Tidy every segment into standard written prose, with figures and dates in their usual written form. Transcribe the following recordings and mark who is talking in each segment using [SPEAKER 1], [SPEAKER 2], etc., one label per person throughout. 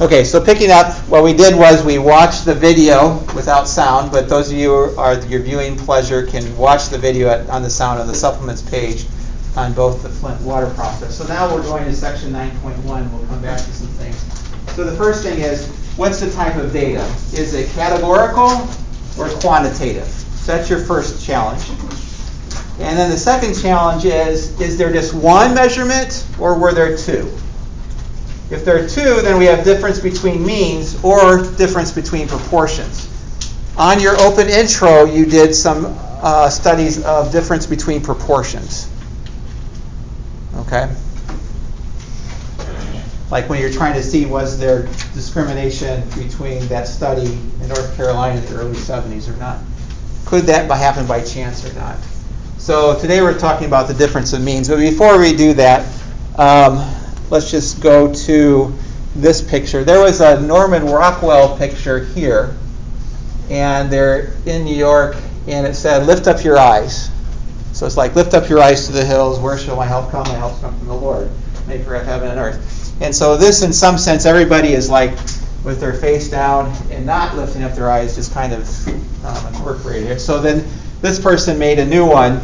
[SPEAKER 1] Okay, so picking up, what we did was we watched the video without sound, but those of you who are your viewing pleasure can watch the video on the sound on the supplements page on both the Flint Water process. So now we're going to section 9.1. We'll come back to some things. So the first thing is, what's the type of data? Is it categorical or quantitative? So that's your first challenge. And then the second challenge is there just one measurement or were there two? If there are two, then we have difference between means or difference between proportions. On your open intro, you did some studies of difference between proportions. Okay? Like when you're trying to see was there discrimination between that study in North Carolina in the early 70s or not. Could that happen by chance or not? So today we're talking about the difference of means. But before we do that, let's just go to this picture. There was a Norman Rockwell picture here, and they're in New York, and it said, "Lift up your eyes." So it's like, lift up your eyes to the hills. Where shall my help come? My help comes from the Lord, maker of heaven and earth. And so this, in some sense, everybody is like with their face down and not lifting up their eyes, just kind of incorporated here. So then this person made a new one.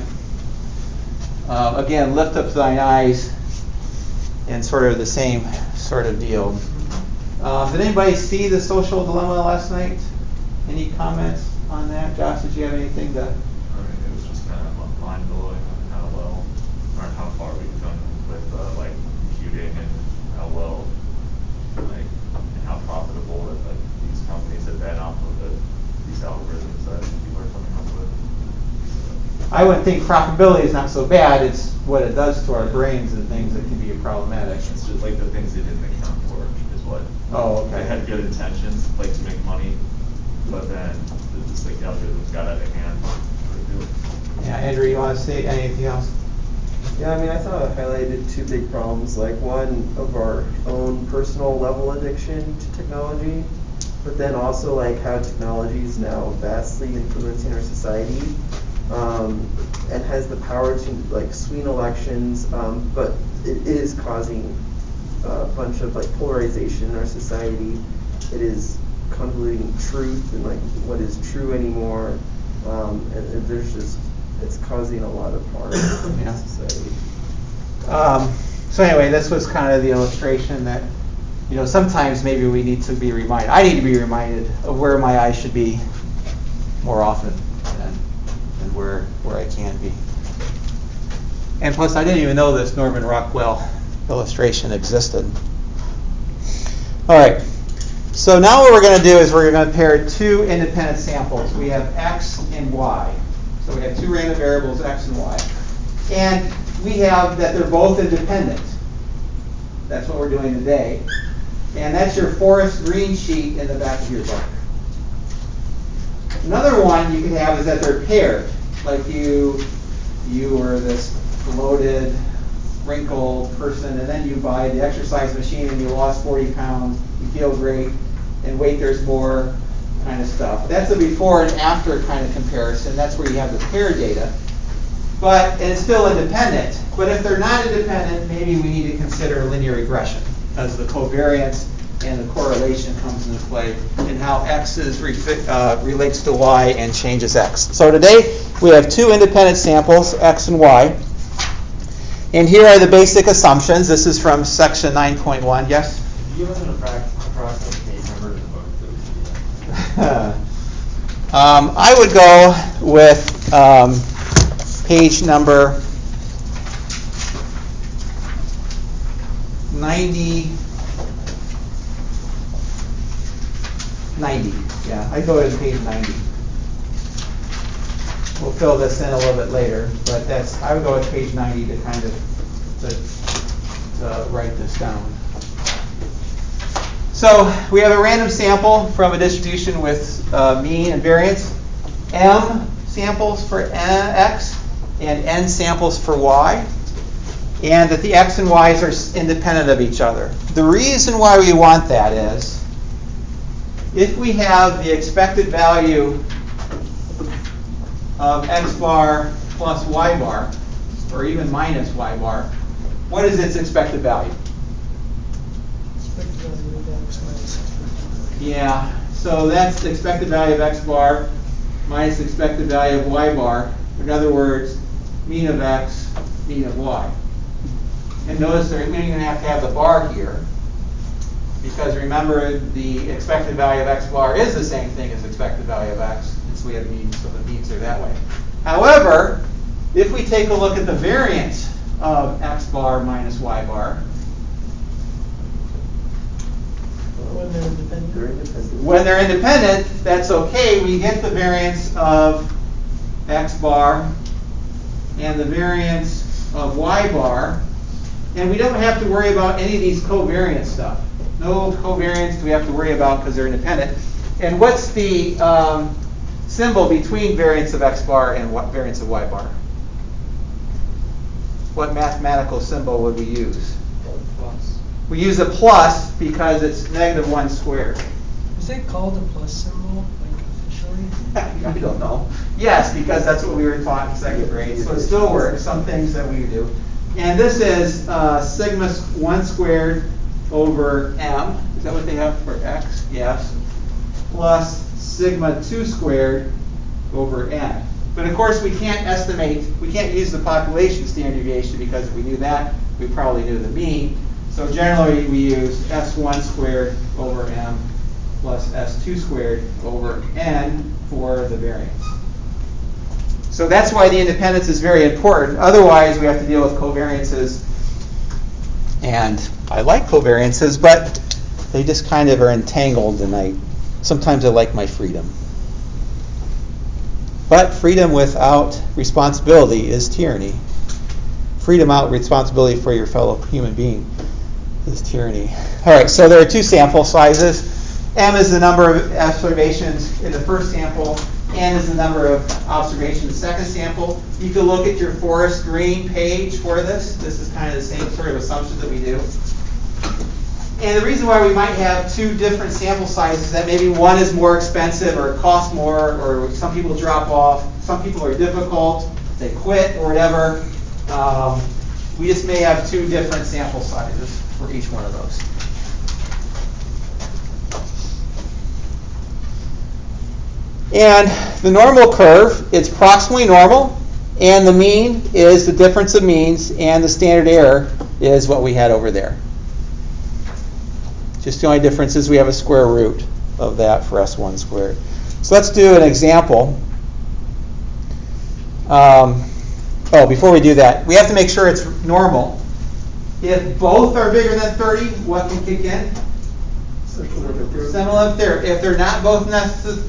[SPEAKER 1] Again, lift up thine eyes, and sort of the same sort of deal. Did anybody see the social dilemma last night? Any comments on that? Josh, did you have anything to?
[SPEAKER 2] I mean, it was just kind of mind-blowing on how well, or how far we've come with like computing and how well, like, and how profitable that like these companies have been off of these algorithms that people are coming up with.
[SPEAKER 1] I wouldn't think profitability is not so bad. It's what it does to our brains and things that can be problematic.
[SPEAKER 2] It's just like the things they didn't account for is what.
[SPEAKER 1] Oh, okay.
[SPEAKER 2] They had good intentions, like to make money, but then it's like the algorithms got out of hand.
[SPEAKER 1] Yeah, Andrew, you want to say anything else?
[SPEAKER 3] Yeah, I mean, I thought it highlighted two big problems. Like one of our own personal level addiction to technology, but then also like how technology is now vastly influencing our society. And has the power to like swing elections, but it is causing a bunch of like polarization in our society. It is convoluting truth and like what is true anymore, and there's just it's causing a lot of harm in society.
[SPEAKER 1] So anyway, this was kind of the illustration that sometimes maybe we need to be reminded. I need to be reminded of where my eyes should be more often than where I can be. And plus, I didn't even know this Norman Rockwell illustration existed. All right. So now what we're going to do is we're going to compare two independent samples. We have X and Y. So we have two random variables, X and Y. And we have that they're both independent. That's what we're doing today. And that's your Forest Green sheet in the back of your book. Another one you could have is that they're paired. Like you were this bloated, wrinkled person, and then you buy the exercise machine and you lost 40 pounds, you feel great, and wait, there's more kind of stuff. That's a before and after kind of comparison. That's where you have the pair data. And it's still independent. But if they're not independent, maybe we need to consider linear regression, as the covariance and the correlation comes into play in how X relates to Y and changes X. So today we have two independent samples, X and Y. And here are the basic assumptions. This is from section 9.1. Yes?
[SPEAKER 2] Do you have an approximate page number in the book that we
[SPEAKER 1] I would go with page number 90. Yeah, I go to page 90. We'll fill this in a little bit later, but I would go with page 90 to kind of to write this down. So we have a random sample from a distribution with mean and variance. M samples for X and N samples for Y. And that the X and Y's are independent of each other. The reason why we want that is if we have the expected value of X bar plus Y bar, or even minus Y bar, what is its expected value? Yeah, so that's the expected value of x bar minus the expected value of y bar. In other words, mean of x, mean of y. And notice that we're going to have the bar here, because remember the expected value of x bar is the same thing as expected value of x, and so we have means, so the means are that way. However, if we take a look at the variance of x bar minus y bar,
[SPEAKER 3] When they're independent.
[SPEAKER 1] when they're independent, that's okay. We get the variance of x bar and the variance of y bar, and we don't have to worry about any of these covariance stuff. No covariance do we have to worry about because they're independent. And what's the symbol between variance of x bar and variance of y bar? What mathematical symbol would we use?
[SPEAKER 4] Plus.
[SPEAKER 1] We use a plus because it's negative 1 squared.
[SPEAKER 4] Is that called a plus symbol, like officially?
[SPEAKER 1] I don't know. Yes, because that's what we were taught in second grade, so it still works, some things that we do. And this is sigma 1 squared over m. Is that what they have for x? Yes. Plus sigma 2 squared over n. But of course we can't estimate, we can't use the population standard deviation, because if we knew that, we probably knew the mean. So generally we use s1 squared over m plus s2 squared over n for the variance. So that's why the independence is very important. Otherwise, we have to deal with covariances. And I like covariances, but they just kind of are entangled, and sometimes I like my freedom. But freedom without responsibility is tyranny. Freedom without responsibility for your fellow human being is tyranny. All right, so there are two sample sizes. M is the number of observations in the first sample. N is the number of observations in the second sample. You can look at your forest green page for this. This is kind of the same sort of assumption that we do. And the reason why we might have two different sample sizes is that maybe one is more expensive or costs more, or some people drop off, some people are difficult, they quit or whatever. We just may have two different sample sizes for each one of those. And the normal curve, it's proximally normal, and the mean is the difference of means, and the standard error is what we had over there. Just the only difference is we have a square root of that for S1 squared. So let's do an example. Before we do that, we have to make sure it's normal. If both are bigger than 30, what can kick in? Central limit theorem. If they're not both necessary,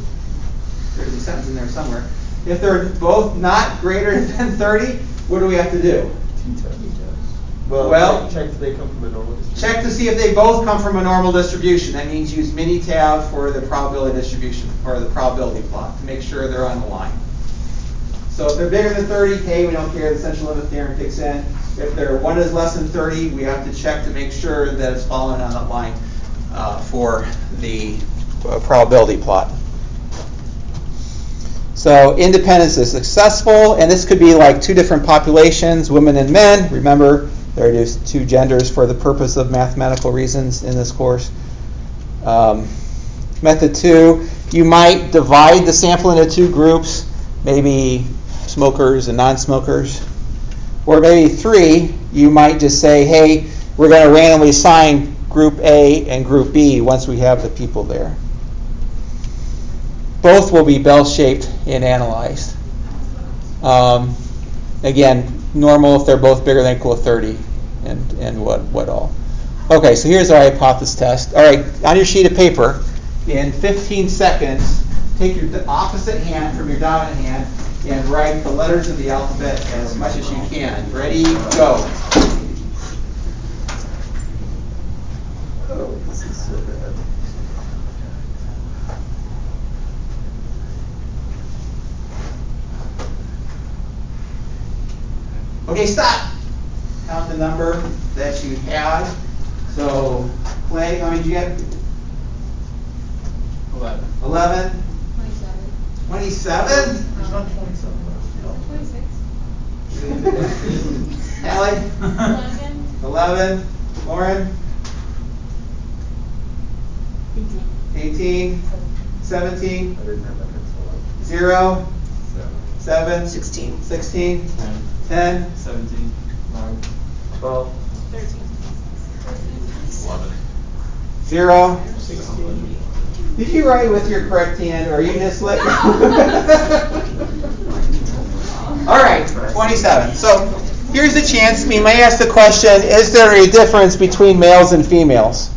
[SPEAKER 1] there's a sentence in there somewhere. If they're both not greater than 30, what do we have to do? Well,
[SPEAKER 3] check if they come from a normal distribution.
[SPEAKER 1] Check to see if they both come from a normal distribution. That means use minitab for the probability distribution, or the probability plot, to make sure they're on the line. So if they're bigger than 30, hey, we don't care, the central limit theorem kicks in. If one is less than 30, we have to check to make sure that it's following on that line for the probability plot. So independence is successful, and this could be like two different populations, women and men. Remember, there are just two genders for the purpose of mathematical reasons in this course. Method 2, you might divide the sample into two groups, maybe smokers and non-smokers. Or maybe 3, you might just say, hey, we're going to randomly assign group A and group B once we have the people there. Both will be bell-shaped and analyzed. Again, normal if they're both bigger than or equal to 30, and what all. Okay, so here's our hypothesis test. All right, on your sheet of paper, in 15 seconds, take your opposite hand from your dominant hand and write the letters of the alphabet as much as you can. Ready, go.
[SPEAKER 3] Oh, this is so bad.
[SPEAKER 1] Okay, stop. Count the number that you had. So, Clay, how many did you get?
[SPEAKER 2] 11.
[SPEAKER 1] 11?
[SPEAKER 5] 27.
[SPEAKER 1] 27?
[SPEAKER 2] There's not 27.
[SPEAKER 5] 26.
[SPEAKER 1] Allie?
[SPEAKER 5] 11.
[SPEAKER 1] 11. Lauren? 18, 17,
[SPEAKER 3] I didn't have that pencil up.
[SPEAKER 1] 0, 7,
[SPEAKER 5] 16.
[SPEAKER 1] 16, 10,
[SPEAKER 2] 17.
[SPEAKER 3] 9.
[SPEAKER 1] 12,
[SPEAKER 5] 13.
[SPEAKER 2] 11.
[SPEAKER 1] 0. Did you write with your correct hand, or you just let All right, 27. So here's a chance. We may ask the question, is there a difference between males and females?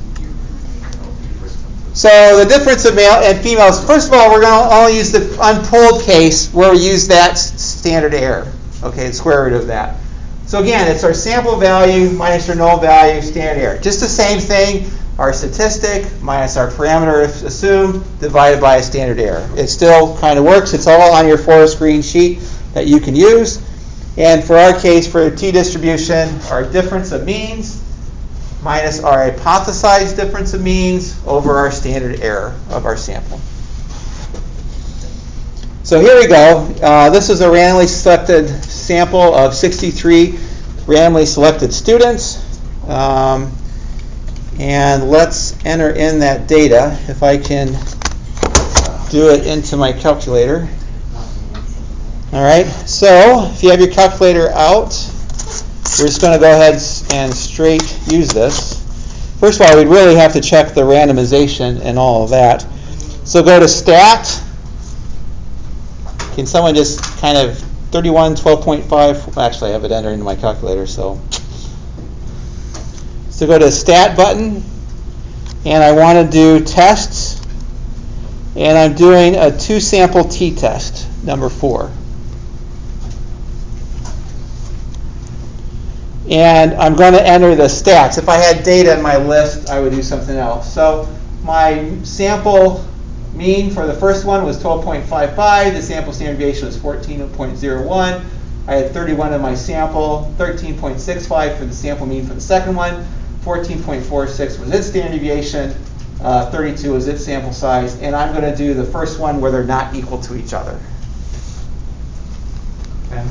[SPEAKER 1] So the difference of male and females, first of all, we're going to only use the unpulled case where we use that standard error. Okay, the square root of that. So again, it's our sample value minus our null value, standard error. Just the same thing, our statistic minus our parameter if assumed, divided by a standard error. It still kind of works. It's all on your four-screen sheet that you can use. And for our case, for a t-distribution, our difference of means minus our hypothesized difference of means over our standard error of our sample. So here we go. This is a randomly selected sample of 63 randomly selected students. And let's enter in that data, if I can do it into my calculator. All right, so if you have your calculator out, we're just going to go ahead and straight use this. First of all, we'd really have to check the randomization and all of that. So go to stat. Can someone just kind of 31, 12.5? Actually, I have it entered into my calculator. So go to stat button, and I want to do tests, and I'm doing a 2-sample t-test, number 4. And I'm going to enter the stats. If I had data in my list, I would do something else. So my sample mean for the first one was 12.55. The sample standard deviation was 14.01. I had 31 in my sample, 13.65 for the sample mean for the second one, 14.46 was its standard deviation, 32 was its sample size, and I'm going to do the first one where they're not equal to each other. Okay.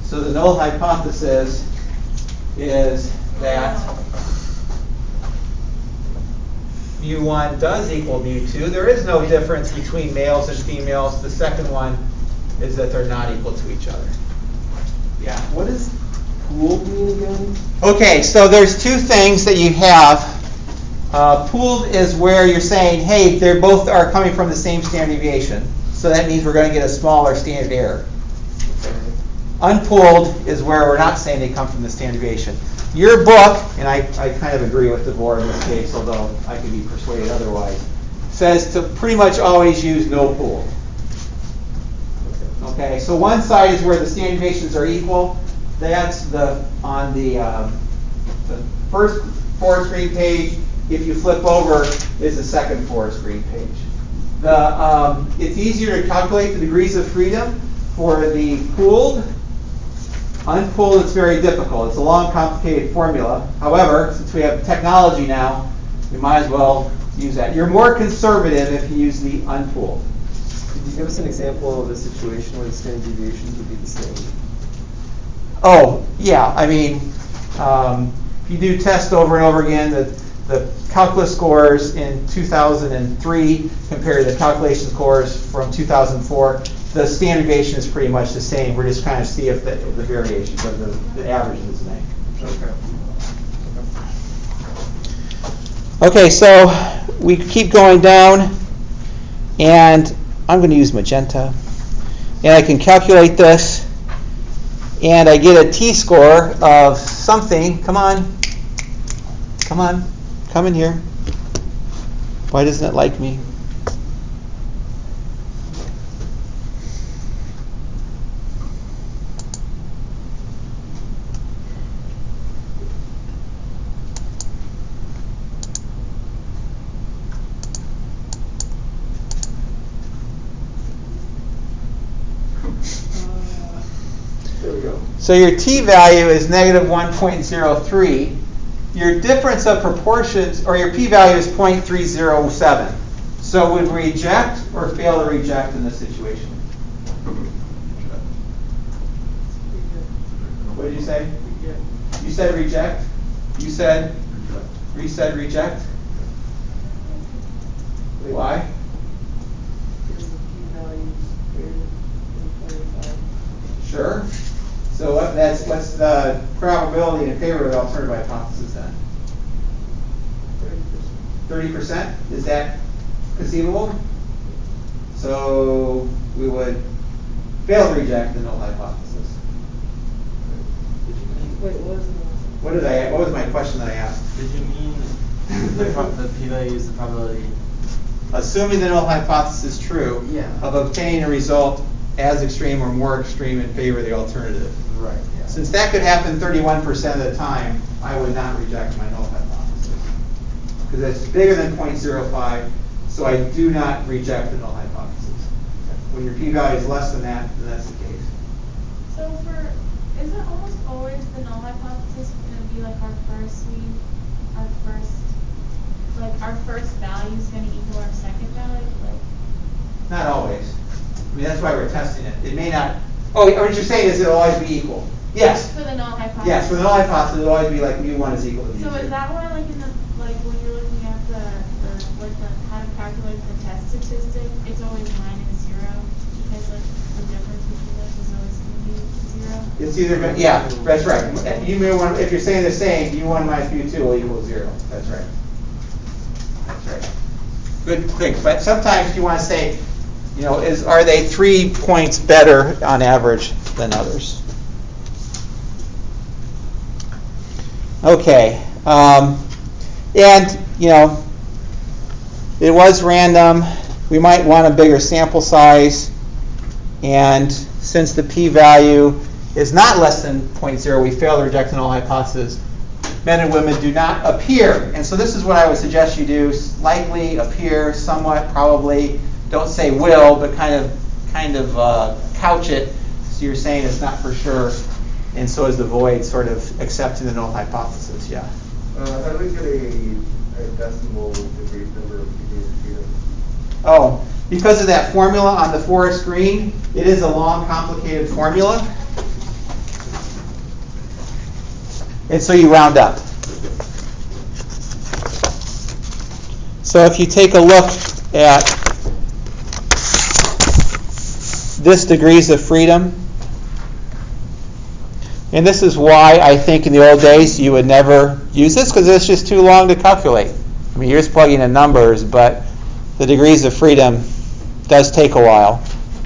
[SPEAKER 1] So the null hypothesis is that mu1 does equal mu2. There is no difference between males and females. The second one is that they're not equal to each other. Yeah.
[SPEAKER 3] What does pooled mean again?
[SPEAKER 1] Okay, so there's two things that you have. Pooled is where you're saying, hey, they both are coming from the same standard deviation. So that means we're going to get a smaller standard error. Unpooled is where we're not saying they come from the standard deviation. Your book, and I kind of agree with DeVore in this case, although I can be persuaded otherwise, says to pretty much always use no pool. Okay, so one side is where the standard deviations are equal. That's on the first 4-screen page. If you flip over, is the second 4-screen page. It's easier to calculate the degrees of freedom for the pooled. Unpooled, it's very difficult. It's a long, complicated formula. However, since we have technology now, we might as well use that. You're more conservative if you use the unpooled.
[SPEAKER 3] Could you give us an example of a situation where the standard deviations would be the same?
[SPEAKER 1] Oh, yeah. I mean, if you do tests over and over again, the calculus scores in 2003 compared to the calculation scores from 2004, the standard deviation is pretty much the same. We're just trying to see if the variations of the average is the same. Okay, so we keep going down, and I'm going to use magenta, and I can calculate this, and I get a t-score of something. Come on, come in here. Why doesn't it like me?
[SPEAKER 3] There we go.
[SPEAKER 1] So your t-value is negative 1.03. Your difference of proportions, or your p-value is 0.307. So would we reject or fail to reject in this situation? What did you say? You said reject? You said reject? Why?
[SPEAKER 5] Because the p-value is greater than 0.5.
[SPEAKER 1] Sure. So what's the probability in favor of the alternative hypothesis then? 30%? Is that conceivable? So we would fail to reject the null hypothesis.
[SPEAKER 5] Wait, what was the
[SPEAKER 1] What was my question that I asked?
[SPEAKER 6] Did you mean the p-value is the probability?
[SPEAKER 1] Assuming the null hypothesis is true,
[SPEAKER 6] Yeah.
[SPEAKER 1] of obtaining a result as extreme or more extreme in favor of the alternative.
[SPEAKER 6] Right, yeah.
[SPEAKER 1] Since that could happen 31% of the time, I would not reject my null hypothesis. Because it's bigger than 0.05, so I do not reject the null hypothesis. When your p-value is less than that, then that's the case.
[SPEAKER 7] So isn't almost always the null hypothesis going to be like our first value is going to equal our second value?
[SPEAKER 1] Not always. I mean, that's why we're testing it. It may not. Oh, what you're saying is it'll always be equal. Yes.
[SPEAKER 7] For the null hypothesis.
[SPEAKER 1] Yes, for the null hypothesis, it'll always be like mu1 is equal to mu2.
[SPEAKER 7] So is that why, like when you're looking at how to calculate the test statistic, it's always -0 because the difference between those is always going to be 0?
[SPEAKER 1] It's either, yeah, that's right. mu1, if you're saying the same, mu1 minus mu2 will equal 0. That's right. That's right. Good thing. But sometimes you want to say, are they 3 points better on average than others? Okay. And, it was random. We might want a bigger sample size. And since the p-value is not less than 0.0, we fail to reject the null hypothesis. Men and women do not appear. And so this is what I would suggest you do. Likely, appear, somewhat, probably. Don't say will, but kind of couch it. So you're saying it's not for sure. And so is the void sort of accepting the null hypothesis, yeah.
[SPEAKER 3] How do we get a decimal degree number of degrees of freedom?
[SPEAKER 1] Oh, because of that formula on the forest green, it is a long, complicated formula. And so you round up. So if you take a look at this degrees of freedom, and this is why I think in the old days you would never use this, because it's just too long to calculate. I mean, you're just plugging in numbers, but the degrees of freedom does take a while.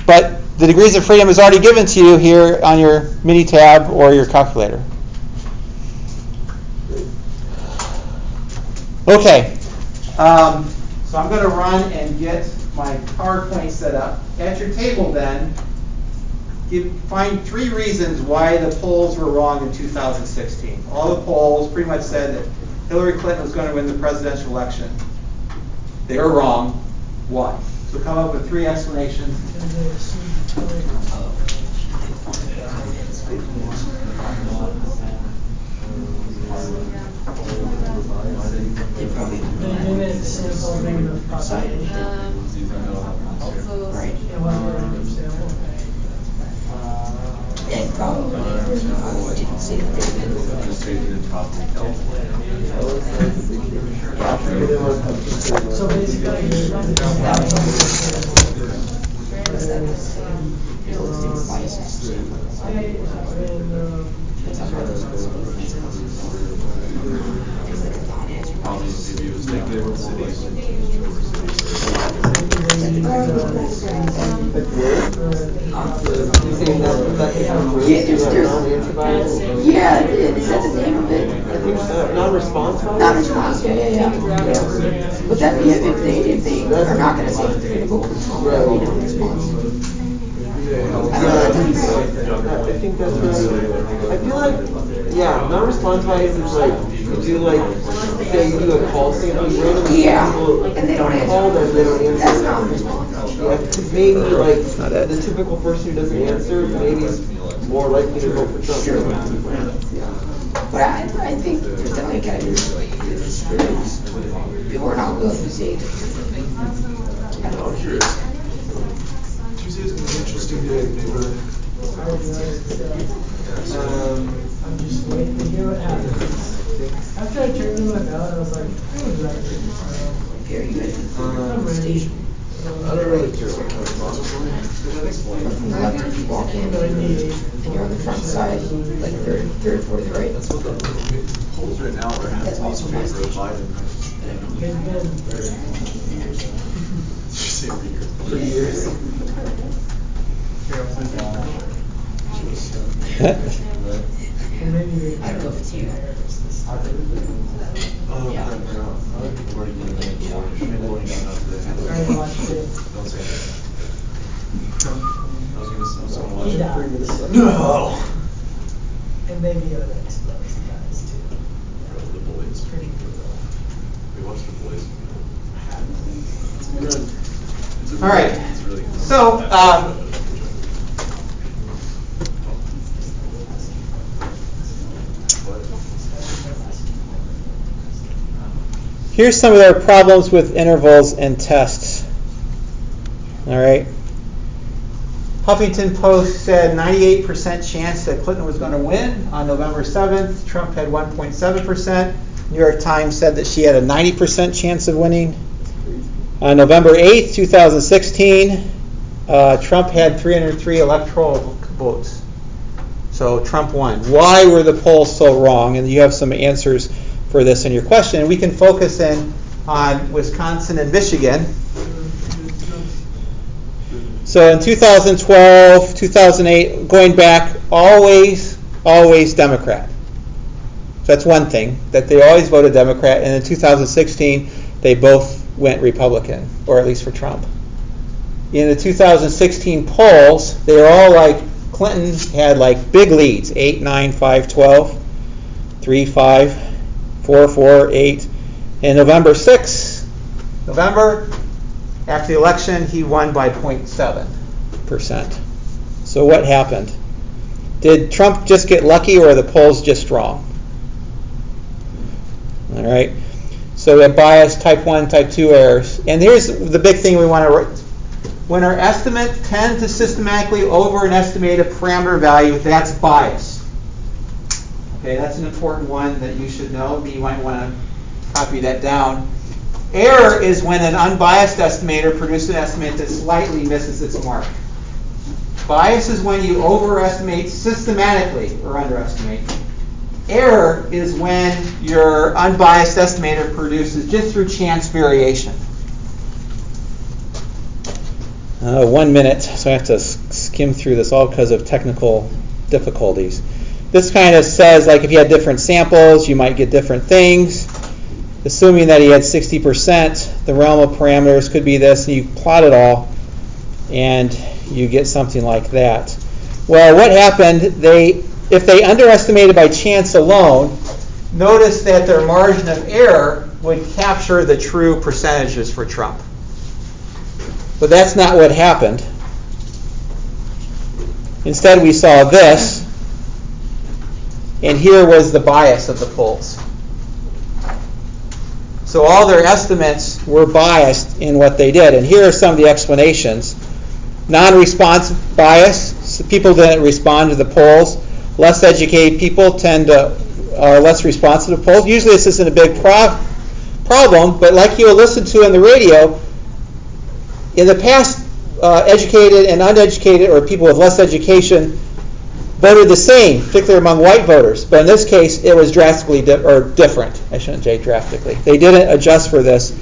[SPEAKER 1] But the degrees of freedom is already given to you here on your mini tab or your calculator. Okay, so I'm going to run and get my PowerPoint set up. At your table then, find 3 reasons why the polls were wrong in 2016. All the polls pretty much said that Hillary Clinton was going to win the presidential election. They were wrong. Why? So come up with 3 explanations.
[SPEAKER 4] So basically,
[SPEAKER 8] Yeah, is that the name of it?
[SPEAKER 3] I think so. Non-response.
[SPEAKER 8] Non-response, yeah. Would that be if they are not going to say that they're going to go with non-response?
[SPEAKER 3] I think that's right. I feel like, non-response bias is like, you do say you do a call sample, you randomly people,
[SPEAKER 8] and they don't answer.
[SPEAKER 3] Call them, they don't answer.
[SPEAKER 8] That's non-response.
[SPEAKER 3] Yeah, because maybe the typical person who doesn't answer, maybe is more likely to vote for Trump.
[SPEAKER 8] Sure.
[SPEAKER 3] Yeah.
[SPEAKER 8] But I think there's definitely a category people are not willing to say it.
[SPEAKER 9] Tuesday's gonna be an interesting day, neighborhood.
[SPEAKER 4] I'm just waiting to hear what happens. After I turned in my ballot, I was like,
[SPEAKER 8] Here, you ready?
[SPEAKER 4] I'm ready.
[SPEAKER 9] I don't really care what kind of process.
[SPEAKER 8] From the left, if you walk in, and you're on the front side, like third, fourth, right?
[SPEAKER 9] That's what the polls right now are.
[SPEAKER 8] That's also nice.
[SPEAKER 9] Biden,
[SPEAKER 4] Good, good.
[SPEAKER 9] Say reader.
[SPEAKER 3] For years.
[SPEAKER 4] And maybe
[SPEAKER 8] I don't know if it's here.
[SPEAKER 9] Oh, yeah. I've already been there before. Maybe going down after that.
[SPEAKER 4] I already watched it.
[SPEAKER 9] Don't say anything. I was gonna watch
[SPEAKER 4] He
[SPEAKER 9] it.
[SPEAKER 4] died.
[SPEAKER 9] No!
[SPEAKER 4] And maybe other those guys too.
[SPEAKER 9] The boys.
[SPEAKER 4] It's pretty brutal.
[SPEAKER 9] We watched the boys. It's good. It's a
[SPEAKER 1] All right.
[SPEAKER 9] It's really good.
[SPEAKER 1] So, here's some of their problems with intervals and tests. All right. Huffington Post said 98% chance that Clinton was going to win on November 7th. Trump had 1.7%. New York Times said that she had a 90% chance of winning. On November 8th, 2016, Trump had 303 electoral votes. So Trump won. Why were the polls so wrong? And you have some answers for this in your question. And we can focus in on Wisconsin and Michigan. So in 2012, 2008, going back, always Democrat. So that's one thing, that they always voted Democrat. And in 2016, they both went Republican, or at least for Trump. In the 2016 polls, they were all like, Clinton had like big leads, 8, 9, 5, 12, 3, 5, 4, 4, 8. And November 6th, after the election, he won by 0.7%. So what happened? Did Trump just get lucky, or are the polls just wrong? All right. So we have bias, type 1, type 2 errors. And here's the big thing we want to write. When our estimates tend to systematically over an estimated parameter value, that's bias. Okay, that's an important one that you should know. You might want to copy that down. Error is when an unbiased estimator produces an estimate that slightly misses its mark. Bias is when you overestimate systematically or underestimate. Error is when your unbiased estimator produces just through chance variation. 1 minute, so I have to skim through this all because of technical difficulties. This kind of says, like, if you had different samples, you might get different things. Assuming that he had 60%, the realm of parameters could be this, and you plot it all, and you get something like that. Well, what happened, if they underestimated by chance alone, notice that their margin of error would capture the true percentages for Trump. But that's not what happened. Instead, we saw this, and here was the bias of the polls. So all their estimates were biased in what they did. And here are some of the explanations. Non-response bias, so people didn't respond to the polls. Less educated people are less responsive to polls. Usually this isn't a big problem, but like you'll listen to on the radio, in the past, educated and uneducated, or people with less education, voted the same, particularly among white voters. But in this case, it was drastically different. I shouldn't say drastically. They didn't adjust for this,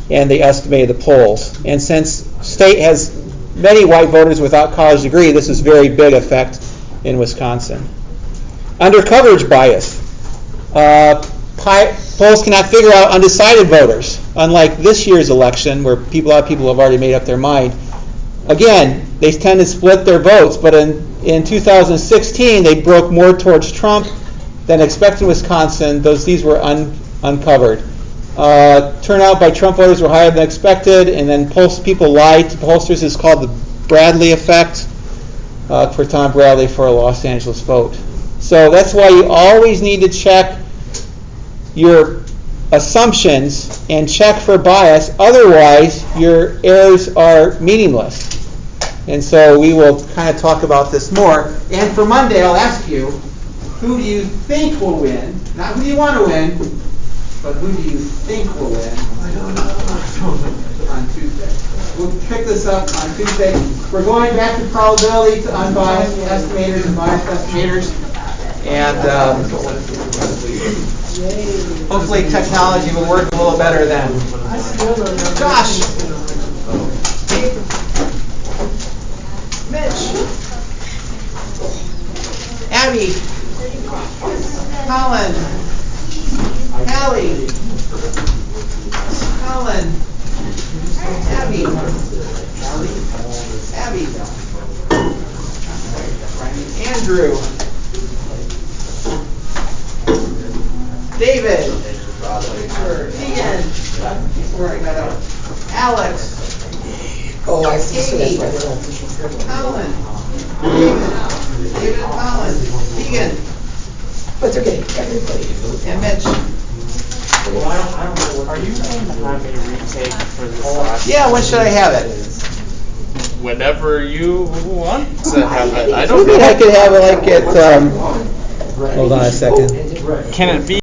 [SPEAKER 1] and they estimated the polls. And since state has many white voters without college degree, this is very big effect in Wisconsin. Undercoverage bias. Polls cannot figure out undecided voters, unlike this year's election where a lot of people have already made up their mind. Again, they tend to split their votes, but in 2016 they broke more towards Trump than expected in Wisconsin. These were uncovered. Turnout by Trump voters were higher than expected, and then people lied to pollsters. It's called the Bradley effect for Tom Bradley for a Los Angeles vote. So that's why you always need to check your assumptions and check for bias. Otherwise, your errors are meaningless. And so we will kind of talk about this more. And for Monday, I'll ask you, who do you think will win? Not who do you want to win, but who do you think will win?
[SPEAKER 9] I don't know.
[SPEAKER 1] on Tuesday. We'll pick this up on Tuesday. We're going back to probability to unbiased estimators and biased estimators. And hopefully technology will work a little better then. Josh! Mitch! Abby! Colin! Hallie! Colin! Abby! Abby! Andrew! David! Keegan! Sorry, got out. Alex!
[SPEAKER 8] Oh, I see, so that's
[SPEAKER 1] Katie.
[SPEAKER 8] why they're not.
[SPEAKER 1] Colin! David and Colin! Keegan!
[SPEAKER 8] But they're getting everybody.
[SPEAKER 1] And Mitch!
[SPEAKER 6] Are you going to have a retake for this last?
[SPEAKER 1] Yeah, when should I have it?
[SPEAKER 6] Whenever you want to have it. I
[SPEAKER 1] I
[SPEAKER 6] don't
[SPEAKER 1] think I
[SPEAKER 6] know.
[SPEAKER 1] could have it like at, hold on a second.
[SPEAKER 6] Can it be